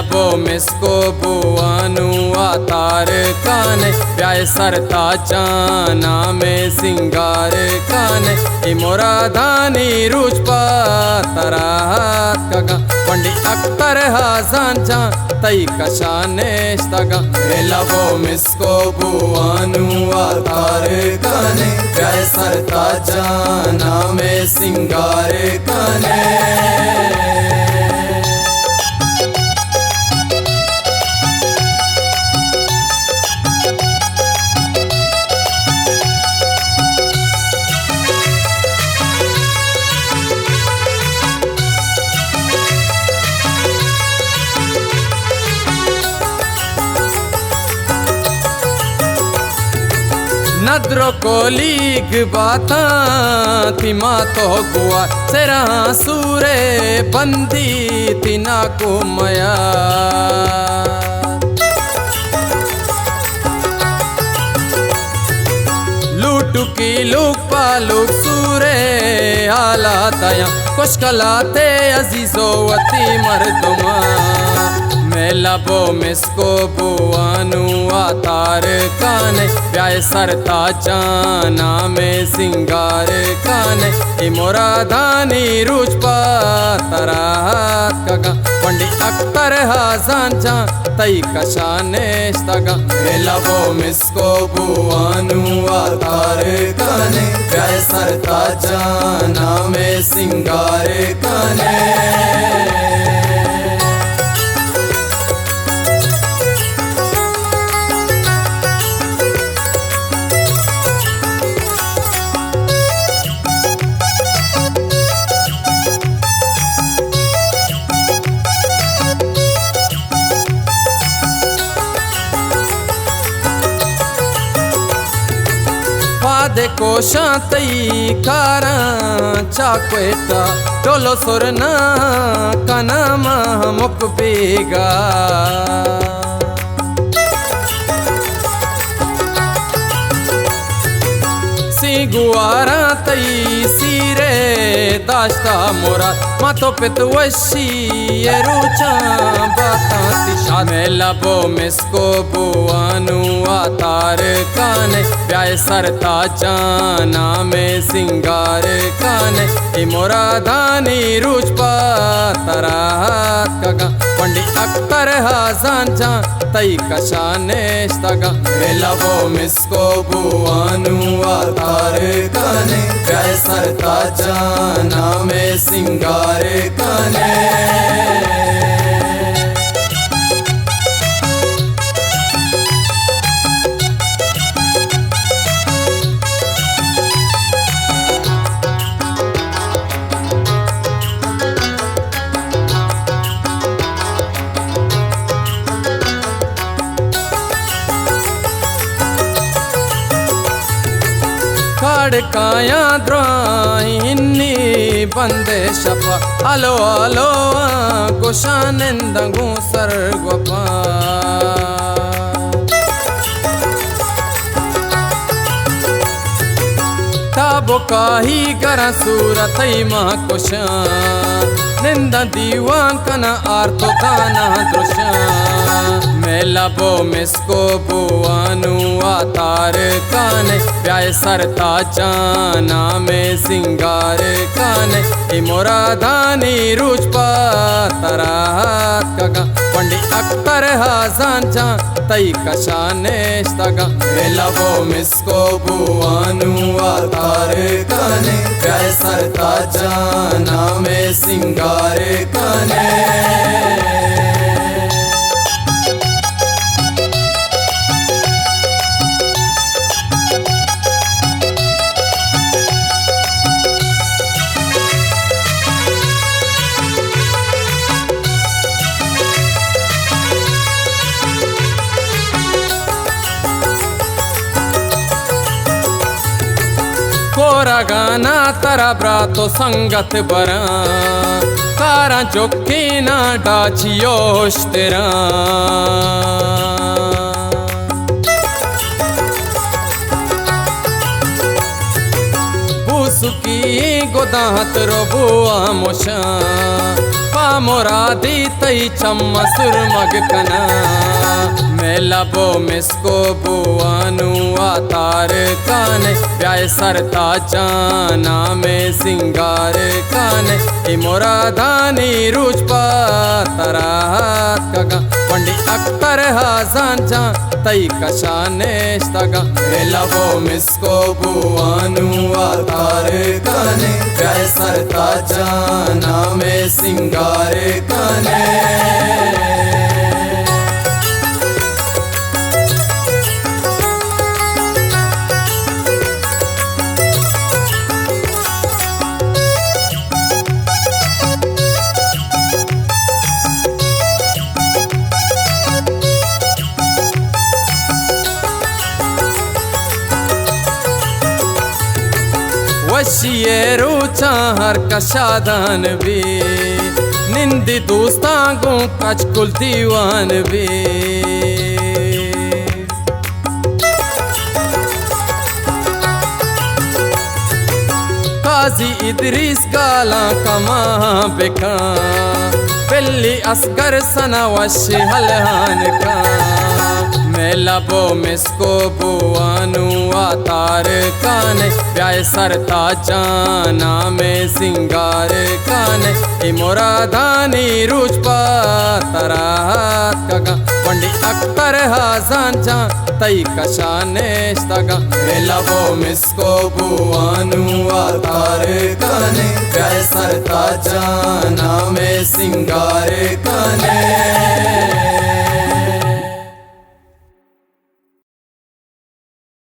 लबो मिसको बुआनु आतार काने प्याय सरता जाना में सिंगार काने इमोरा धानी रूचपा तरात कगा पंडी अख्तर हाजान जा तई कशानेश तगा लबो मिसको बुआनु आतार काने प्याय सरता जाना में सिंगार काने नद्रो को लीग बाता तिमा तो गुआ सेरा सूरे बंदी तिना को मया लूटू की लूक पालूक सूरे आला तया कुशकलाते अजीजो वती मर्दुमा लबो मिसको बुआनु आतार काने प्याय सरता जाना में सिंगार काने इमोरा धानी रूचपा तरात कगा पंडी अख्तर हाजान जा तई कशानेश तगा लबो मिसको बुआनु आतार काने प्याय सरता जाना में सिंगार काने देखो शांति कारा चाक्वेटा टोलो सुरना कनामा मुक बेगा सिगुआरा तई सीरे दाश्ता मोरा मातो पित वशी ये रुचा बाता तिशा में लबो मिसको बुआनु आतार काने प्याय सरता जाना में सिंगार काने इमोरा धानी रूचपा तरात कगा पंडी अख्तर हाजान जा तई कशानेश तगा लबो मिसको बुआनु आतार काने प्याय सरता जाना में सिंगार काने काया द्राइन्नी बंदे शपा अलो अलो गुशानिंदगु सर्गपा ताबो काही गरा सूरतई मां कुशा निंदा दीवान कना आर्तो ताना दृशा मैं लबो मिसको बुआनु आतार काने प्याय सरता जाना में सिंगार काने इमोरा धानी रूचपा तरात कगा पंडी अख्तर हाजान जा तई कशानेश तगा लबो मिसको बुआनु आतार काने प्याय सरता जाना में सिंगार काने कोरा गाना तरा ब्रातो संगत बरा कारा चोखी ना डाचियोश तेरा बुसुकी दाहत रो बुआ मोशा पामोरादी तई चम्मा सुरमग कना मेला बो मिसको बुआनु आतार काने प्याय सरता जाना में सिंगार काने मोरा धानी रूज पा तरात कगा पंडी अख्तर हाजान जा तई कशानेश तगा मेला बो मिसको बुआनु आतार काने प्याय सरता जाना में सिंगार काने वशियेरू चाहर कशादान भी निंदी दोस्तांगों कचकुल दीवान भी काजी इदरीस गाला कमा बेका पिल्ली असगर सना वशी हलहान का मेला बो मिसको बुआनु आतार काने प्याय सरता जाना में सिंगार काने मोरा धानी रूज पा तरात कगा पंडी अख्तर हाजान जा तई कशानेश तगा मेला बो मिसको बुआनु आतार काने प्याय सरता जाना में सिंगार काने